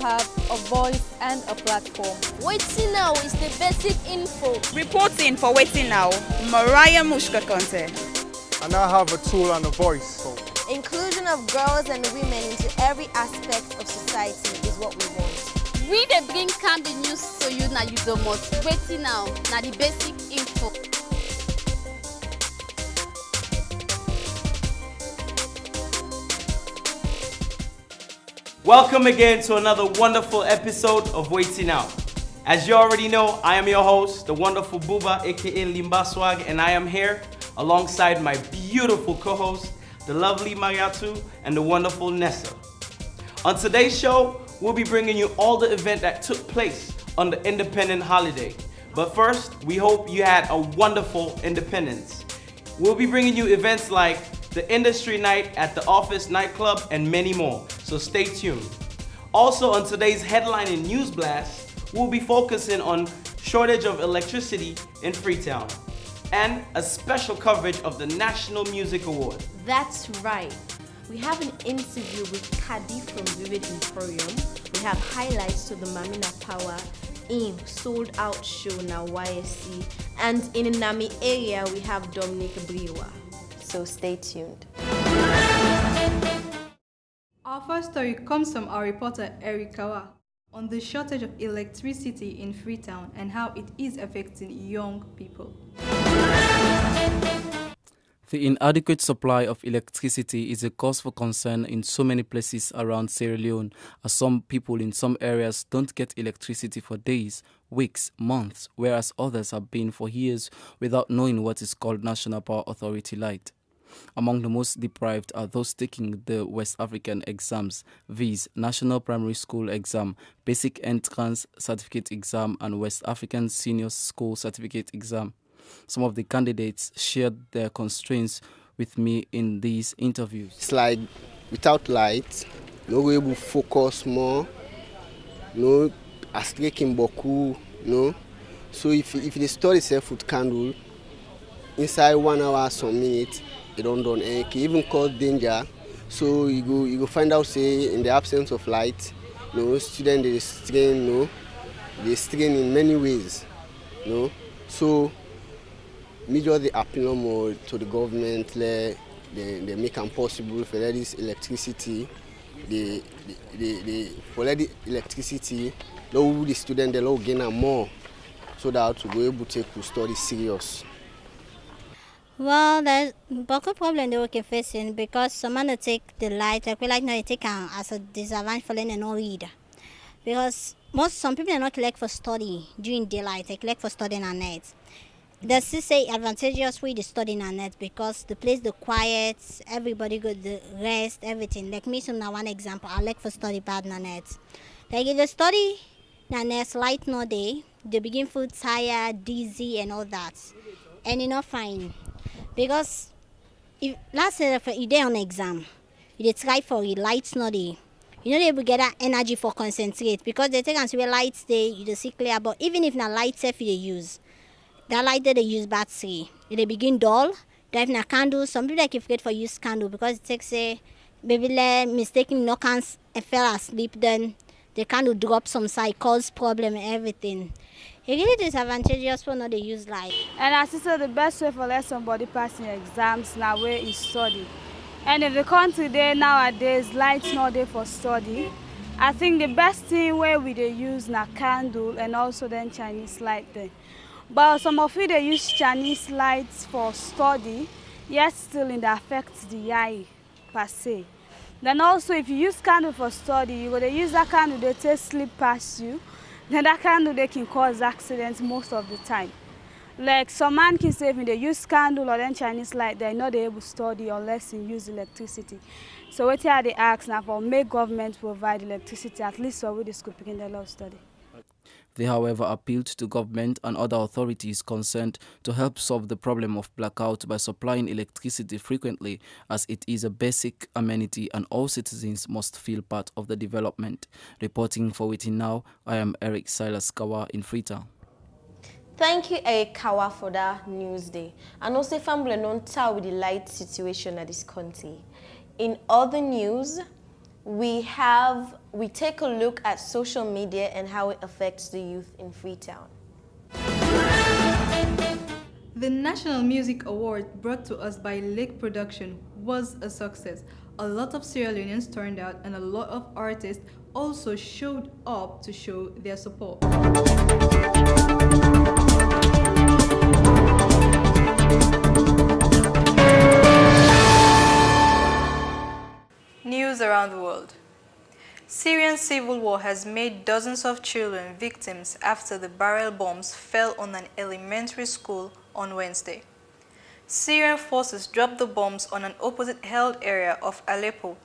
have a voice and a platform. Wetin now is the basic info. Reporting for Wetin Now, Mariah Mushka Conte. And I have a tool and a voice. Inclusion of girls and women into every aspect of society is what we want. We dey bring calm the news to you na you don't want. Wetin now na the basic info. Welcome again to another wonderful episode of Wetin Now. As you already know, I am your host, the wonderful Buba, aka Limba Swag, and I am here alongside my beautiful co-host, the lovely Mariatu, and the wonderful Nessa. On today's show, we'll be bringing you all the event that took place on the Independent holiday. But first, we hope you had a wonderful Independence. We'll be bringing you events like the Industry Night at the Office Nightclub and many more, so stay tuned. Also on today's headline and news blast, we'll be focusing on shortage of electricity in Freetown and a special coverage of the National Music Award. That's right. We have an interview with Kadi from Vivid Emporium. We have highlights to the Mamina Power in sold out show now YSC, and in Nami area we have Dominic Briwa. So stay tuned. Our first story comes from our reporter Eric Kawa on the shortage of electricity in Freetown and how it is affecting young people. The inadequate supply of electricity is a cause for concern in so many places around Sierra Leone, as some people in some areas don't get electricity for days, weeks, months, whereas others have been for years without knowing what is called National Power Authority light. Among the most deprived are those taking the West African exams, viz. National Primary School Exam, Basic Entrance Certificate Exam, and West African Senior School Certificate Exam. Some of the candidates shared their constraints with me in these interviews. It's like without light, no able to focus more, no astriking boku, no. So if the study itself with candle, inside 1 hour some minutes, it don't done it can even cause danger. So you go find out say in the absence of light, student they strain in many ways, So major the appeal more to the government, they make it possible for this electricity, for the electricity, the student they gain more, so that to be able to study serious. Well, there's a problem they were facing because someone take the light, I feel like now they take as a disadvantage for learning and no read. Because some people are not like for study during daylight, they like for studying at night. They still say advantageous way to study at night because the place the quiet, everybody good the rest, everything. Like me, so now one example, I like for study bad at night. Like if they study at night, light no day, they begin feel tired, dizzy and all that. And you're not fine. Because if last year you day on exam, you try for it, lights not there. You know they will get that energy for concentrate because they take and see where lights they you just see clear. But even if not lights if you use, that light that they use battery, they begin dull. They have a candle. Some people like forget for use candle because it takes a maybe mistaking no can fell asleep then the candle drop some side cause problem and everything. It really disadvantageous for not they use light. And as I said, the best way for let somebody passing exams now where is study. And if the country there nowadays lights not there for study, I think the best thing where we they use na candle and also then Chinese light there. But some of you they use Chinese lights for study, yet still it affects the eye per se. Then also if you use candle for study, you go to use that candle they take sleep past you. Then that candle they can cause accidents most of the time. Like some man can say if they use candle or then Chinese light, they're not able to study unless you use electricity. So what are they ask now for make government provide electricity at least so we the school begin their law study. They, however, appealed to government and other authorities concerned to help solve the problem of blackout by supplying electricity frequently, as it is a basic amenity and all citizens must feel part of the development. Reporting for Wetin Now, I am Eric Silas Kawa in Freetown. Thank you, Eric Kawa, for that news day. And also, family don't tell with the light situation at this country. In other news, we take a look at social media and how it affects the youth in Freetown. The National Music Award brought to us by Lake Production was a success. A lot of Sierra Leoneans turned out and a lot of artists also showed up to show their support. News around the world. Syrian civil war has made dozens of children victims after the barrel bombs fell on an elementary school on Wednesday. Syrian forces dropped the bombs on an opposite-held area of Aleppo,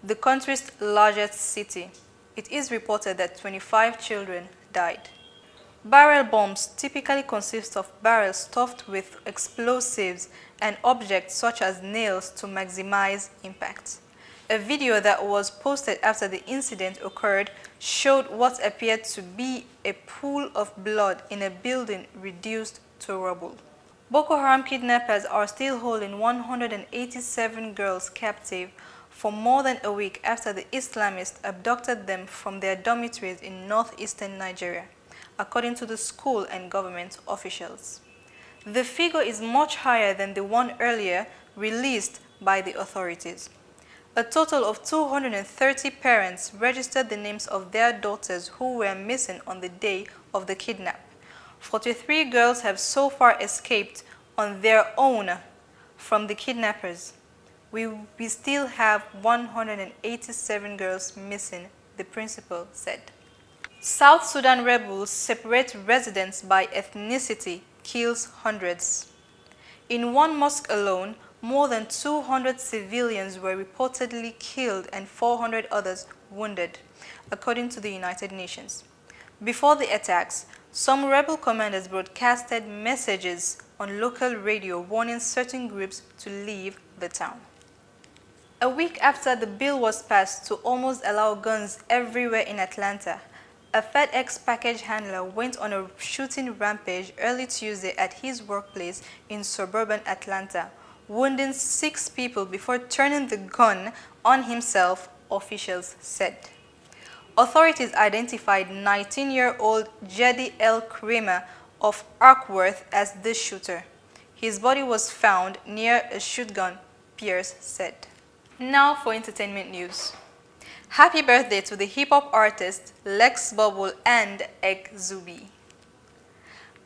the country's largest city. It is reported that 25 children died. Barrel bombs typically consist of barrels stuffed with explosives and objects such as nails to maximize impact. A video that was posted after the incident occurred showed what appeared to be a pool of blood in a building reduced to rubble. Boko Haram kidnappers are still holding 187 girls captive for more than a week after the Islamists abducted them from their dormitories in northeastern Nigeria, according to the school and government officials. The figure is much higher than the one earlier released by the authorities. A total of 230 parents registered the names of their daughters who were missing on the day of the kidnap. 43 girls have so far escaped on their own from the kidnappers. We still have 187 girls missing, the principal said. South Sudan rebels separate residents by ethnicity, kills hundreds. In one mosque alone, more than 200 civilians were reportedly killed and 400 others wounded, according to the United Nations. Before the attacks, some rebel commanders broadcasted messages on local radio warning certain groups to leave the town. A week after the bill was passed to almost allow guns everywhere in Atlanta, a FedEx package handler went on a shooting rampage early Tuesday at his workplace in suburban Atlanta, wounding 6 people before turning the gun on himself, officials said. Authorities identified 19-year-old Jedi L. Kramer of Arkworth as the shooter. His body was found near a shotgun, Pierce said. Now for entertainment news. Happy birthday to the hip-hop artists Lex Bubble and Ek Zubi.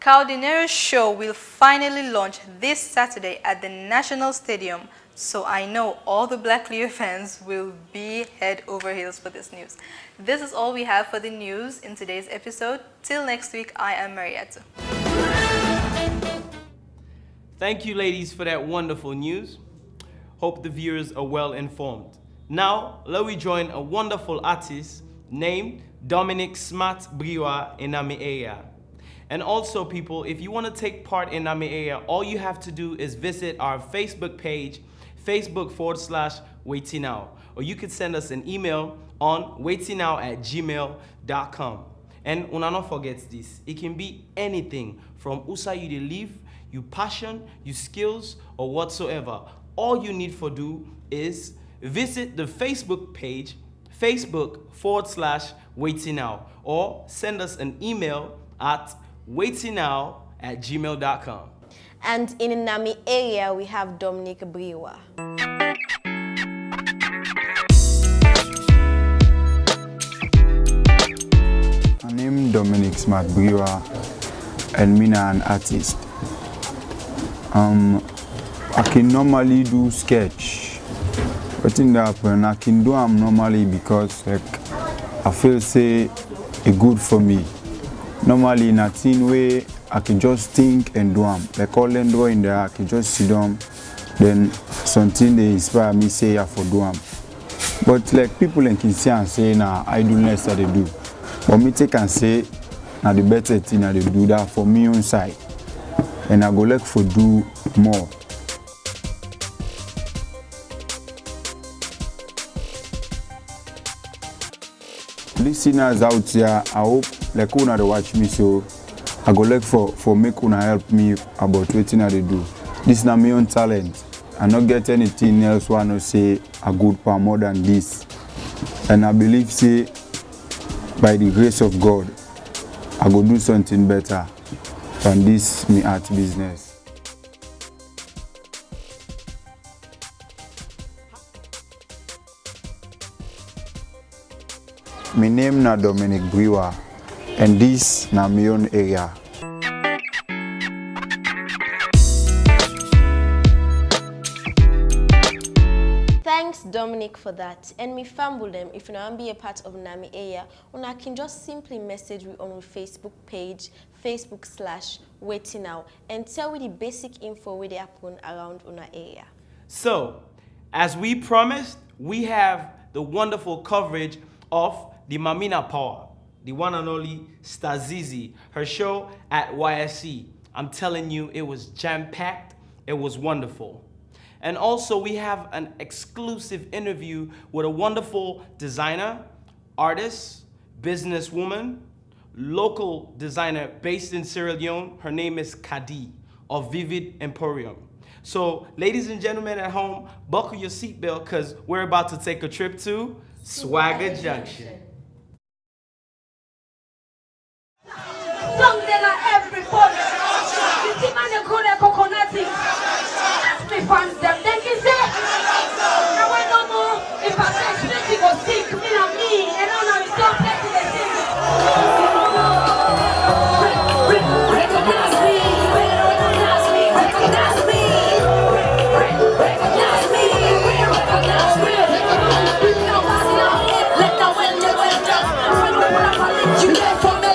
Caldinero's show will finally launch this Saturday at the National Stadium, so I know all the Black Leo fans will be head over heels for this news. This is all we have for the news in today's episode. Till next week, I am Marietta. Thank you, ladies, for that wonderful news. Hope the viewers are well informed. Now, let me join a wonderful artist named Dominic Smart Briwa in Nami area. And also, people, if you want to take part in Nami area, all you have to do is visit our Facebook page, Facebook.com/wetinnow. Or you could send us an email on wetinnow@gmail.com. And una not forget this, it can be anything from usa you dey live, your passion, your skills, or whatsoever. All you need to do is visit the Facebook page, Facebook.com/wetinnow, or send us an email at wetinnow@gmail.com. And in the Nami area, we have Dominic Briwa. My name is Dominic Smart Briwa, and I'm an artist. I can normally do sketch. But in that happen, I can do them normally because I feel say it's good for me. Normally in a thing way I can just think and do them. Like all them do in there, I can just sit down, then something they inspire me say I for do them. But like people in Kinsian say nah idleness that they do. But me take and say now the better thing that they do that for me on side. And I go like for do more. Listeners out there, I hope like una they watch me, so I go like for make una help me about wetin I dey do. This na my own talent. I not get anything else wanna say a good part more than this. And I believe, say, by the grace of God, I go do something better than this me art business. My name na Dominic Brewer, and this na my own area. Thanks Dominic for that. And me famble them, if you want to be a part of Nami area, I can just simply message me on our Facebook page, Facebook/wetin now, and tell me the basic info where they happen around our area. So, as we promised, we have the wonderful coverage of the Mamina Power, the one and only Stazizi, her show at YSC. I'm telling you, it was jam-packed, it was wonderful. And also we have an exclusive interview with a wonderful designer, artist, businesswoman, local designer based in Sierra Leone. Her name is Kadi of Vivid Emporium. So ladies and gentlemen at home, buckle your seatbelt because we're about to take a trip to Swagger Junction. Everybody, you see man they call their coconutty. Ask me fans them, then you say, now I don't know if I say plenty go sick, me and me, and now it's not plenty they sing. Recognize me, recognize me, recognize me, recognize me, recognize me. Let the wind do it just. When we pull up a link, you get from it.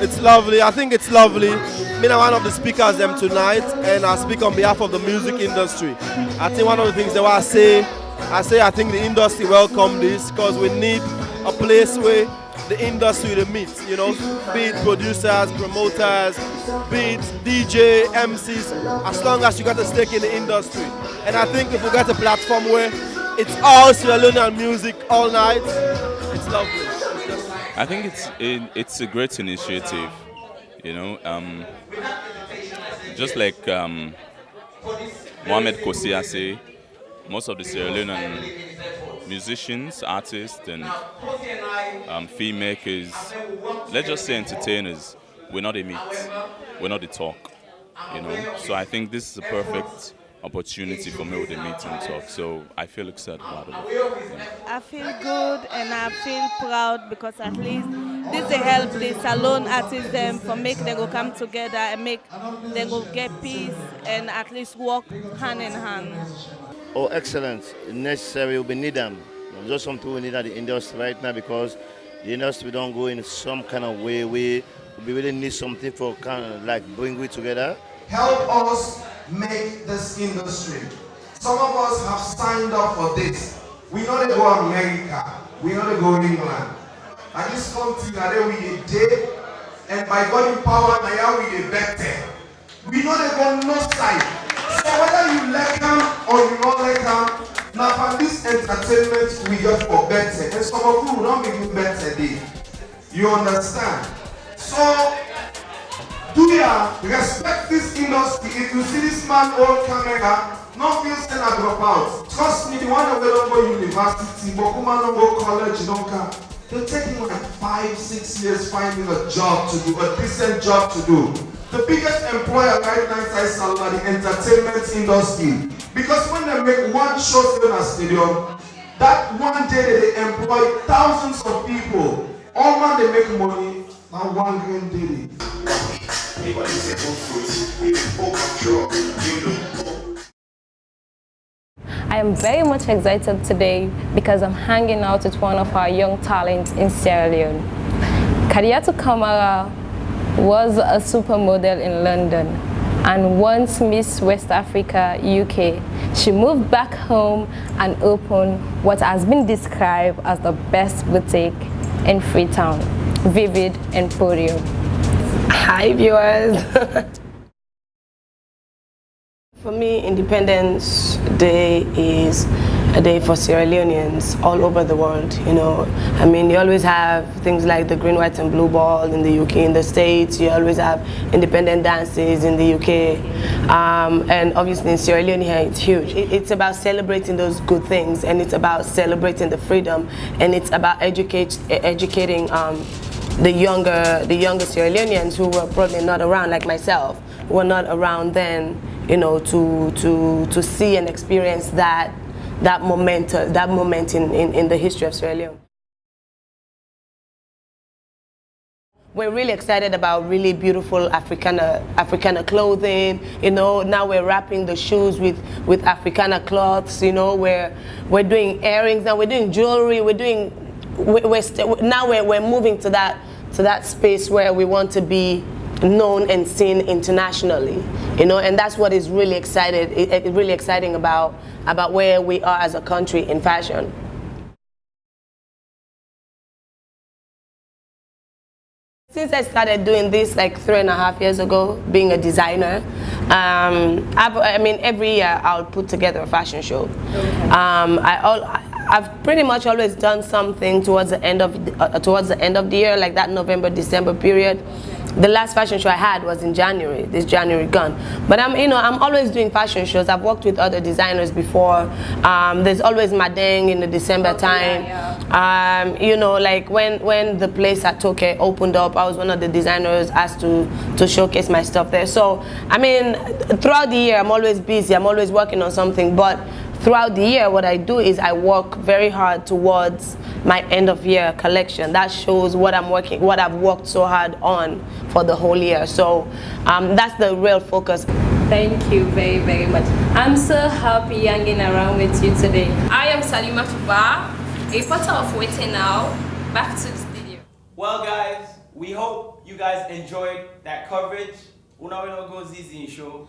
It's lovely. I think it's lovely. Being one of the speakers them tonight, and I speak on behalf of the music industry. I think one of the things that I say I think the industry welcome this because we need a place where the industry to meet, you know, be it producers, promoters, be it DJ, MCs, as long as you got a stake in the industry. And I think if we get a platform where it's all Sierra Leonean music all night, it's lovely. I think it's a great initiative, you know. Just like Mohamed Kosia say, most of the Sierra Leonean musicians, artists, and filmmakers, let's just say entertainers, we're not a meet, we're not a talk, you know. So I think this is a perfect opportunity for me to meet and talk. So I feel excited about it. Yeah. I feel good and I feel proud because at least this will help the salon artists them for make them go come together and make them go get peace and at least work hand in hand. Oh, excellent. Necessary, we need them. Just something we need at the industry right now because the industry don't go in some kind of way. We really need something for kind of like bring it together. Help us make this industry. Some of us have signed up for this. We know they go America. We know they go England. And this country that we did, and by God in power, now we did better. We know they go no side. So whether you like them or you not like them, now for this entertainment we got for better. And some of you will not make it better day. You understand? So do ya respect this industry? If you see this man on camera, not feel send a drop out. Trust me, the one that don't go university, but who man don't go college, you don't care. They're taking like 5-6 years finding a job to do, a decent job to do. The biggest employer right now inside Salva, the entertainment industry. Because when they make one show in a stadium, that one day they employ thousands of people. All man they make money, now one grand daily. I am very much excited today because I'm hanging out with one of our young talents in Sierra Leone. Kadiatu Kamara was a supermodel in London and once Miss West Africa UK. She moved back home and opened what has been described as the best boutique in Freetown. Vivid, and Podium. Hi viewers. For me, Independence Day is a day for Sierra Leoneans all over the world, you know. I mean, you always have things like the green, white and blue ball in the UK, in the States. You always have independent dances in the UK. And obviously in Sierra Leone here, it's huge. It's about celebrating those good things, and it's about celebrating the freedom, and it's about educating the younger Sierra Leoneans who were probably not around, like myself, who were not around then, you know, to see and experience that moment in the history of Sierra Leone. We're really excited about really beautiful Africana clothing. You know, now we're wrapping the shoes with Africana cloths. You know, we're doing earrings now. We're doing jewelry. Now we're moving to that space where we want to be known and seen internationally, you know, and that's what is really exciting about where we are as a country in fashion. Since I started doing this like 3.5 years ago, being a designer, I mean every year I'll put together a fashion show. Okay. I've pretty much always done something towards the end of the year, like that November-December period. The last fashion show I had was in January, this January gone. But I'm always doing fashion shows. I've worked with other designers before. There's always Madeng in the December time. Yeah. You know, like when the place at Toke opened up, I was one of the designers asked to showcase my stuff there. So, I mean, throughout the year, I'm always busy. I'm always working on something. But throughout the year, what I do is I work very hard towards my end of year collection. That shows what I've worked so hard on for the whole year. So that's the real focus. Thank you very, very much. I'm so happy hanging around with you today. I am Salima Tuba, a reporter of Wetin Now. Back to the studio. Well, guys, we hope you guys enjoyed that coverage. Una we no go zizi in show,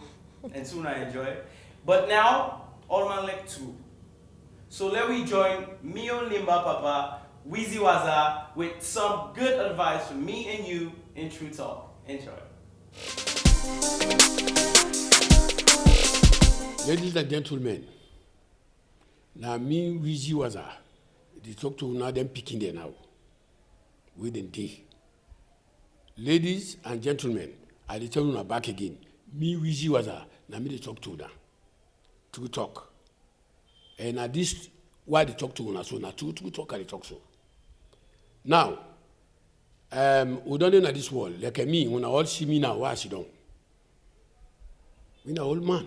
and soon I enjoy. But now, all man like two. So let we join Mio Limba Papa, Weezy Waza, with some good advice from me and you in True Talk. Enjoy. Ladies and gentlemen, now me Weezy Waza, they talk to now them picking there now. Within day. Ladies and gentlemen, I tell you now back again. Me Weezy Waza, now me they talk to now. True Talk. And at this, why they talk to una so now true talk they talk so. Now, we don't know this world. Like me, when I all see me now, why I sit down? Me an old man.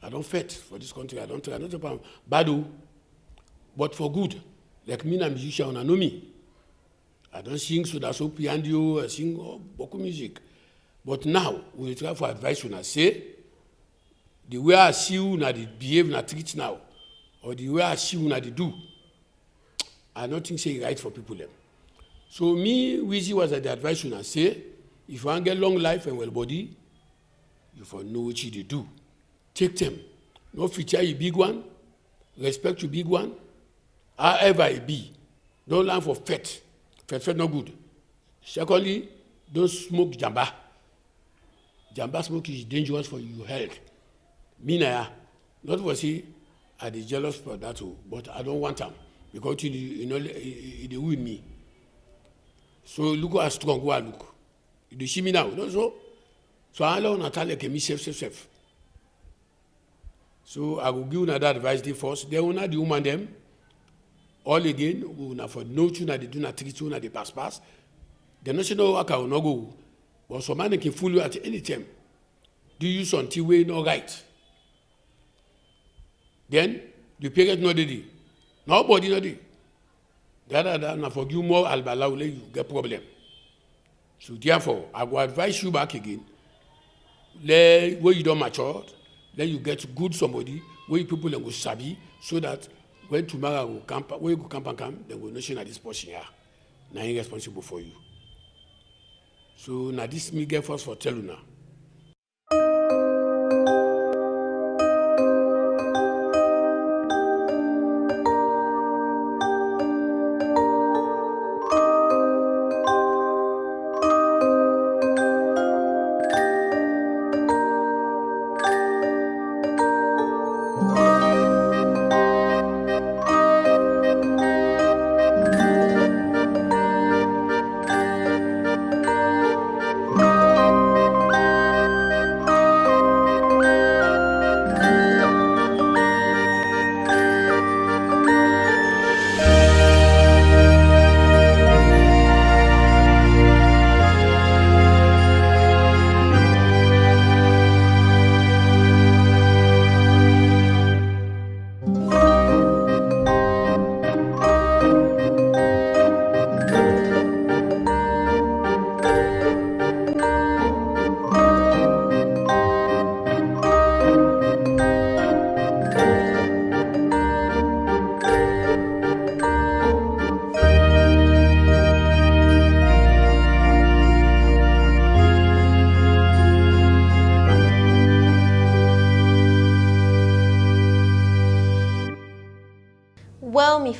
I don't fight for this country. I don't about bad, but for good. Like me, I'm a musician, I know me. I don't sing so that's so piano. I sing beaucoup music. But now we try for advice when I say the way I see you now, the behave now treat now. Or the way I see una they do, I don't think say right for people them. So me, Weezy was the advice una say, if you want get long life and well body, you for know what you do. Take them. No feature you big one, respect you big one, however it be. Don't learn for fat. Fat no good. Secondly, don't smoke jamba. Jamba smoke is dangerous for your health. Me na not for say I dey jealous for that too, but I don't want them because you know they win me. So look how strong I look. You see me now, you know so. So I allow Natalia can me safe. So I will give you that advice the first. Then una the woman them all again. Una for no tune they do not treat una they pass. The national worker will not go, but some man can fool you at any time. Do you something way not right? Then the parent not ready. Nobody not ready. The other na for you more albala will you get problem. So therefore, I will advise you back again. Let where you don't mature, then you get good somebody where you people go sabi, so that when tomorrow will camp, where you go camp and camp, they will nation at this portion here. Now I'm responsible for you. So now this me get first for tell you now.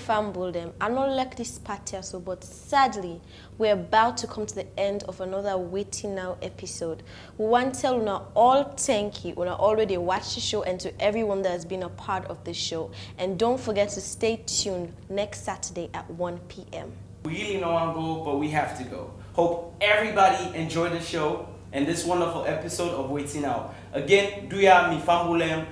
fumble them. I not like this party so, but sadly, we're about to come to the end of another Waiting Now episode. We want to tell you all thank you. We already watched the show and to everyone that has been a part of the show. And don't forget to stay tuned next Saturday at 1 p.m. We really don't want to go, but we have to go. Hope everybody enjoyed the show and this wonderful episode of Waiting Now. Again, do ya mi fambulem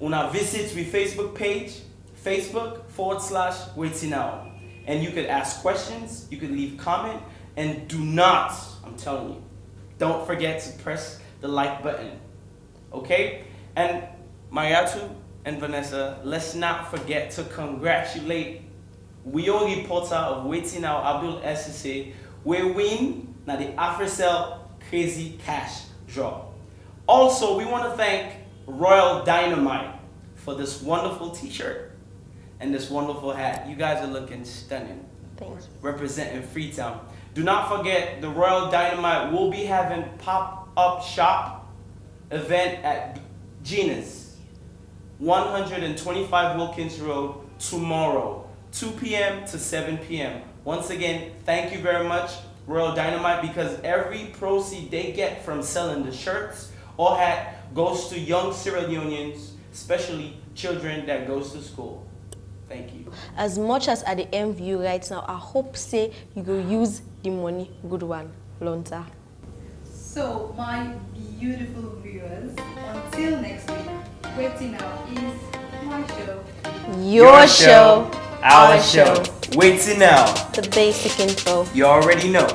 una visit we Facebook page, Facebook.com/Waiting Now. And you could ask questions, you could leave comment, and do not, I'm telling you, don't forget to press the like button. Okay? And Mayatu and Vanessa, let's not forget to congratulate Wio reporter of Waiting Now, Abdul Essese, we win na the AfriCell Crazy Cash Draw. Also, we want to thank Royal Dynamite for this wonderful t-shirt and this wonderful hat. You guys are looking stunning. Thanks. Representing Freetown. Do not forget the Royal Dynamite will be having pop-up shop event at Gina's, 125 Wilkins Road tomorrow, 2 p.m. to 7 p.m. Once again, thank you very much, Royal Dynamite, because every proceed they get from selling the shirts or hat goes to young Sierra Leoneans, especially children that goes to school. Thank you. As much as at the end view right now, I hope say you go use the money good one, Lonta. So, my beautiful viewers, until next week, Waiting Now is my show. Your show. Our show. Waiting Now. The basic info. You already know.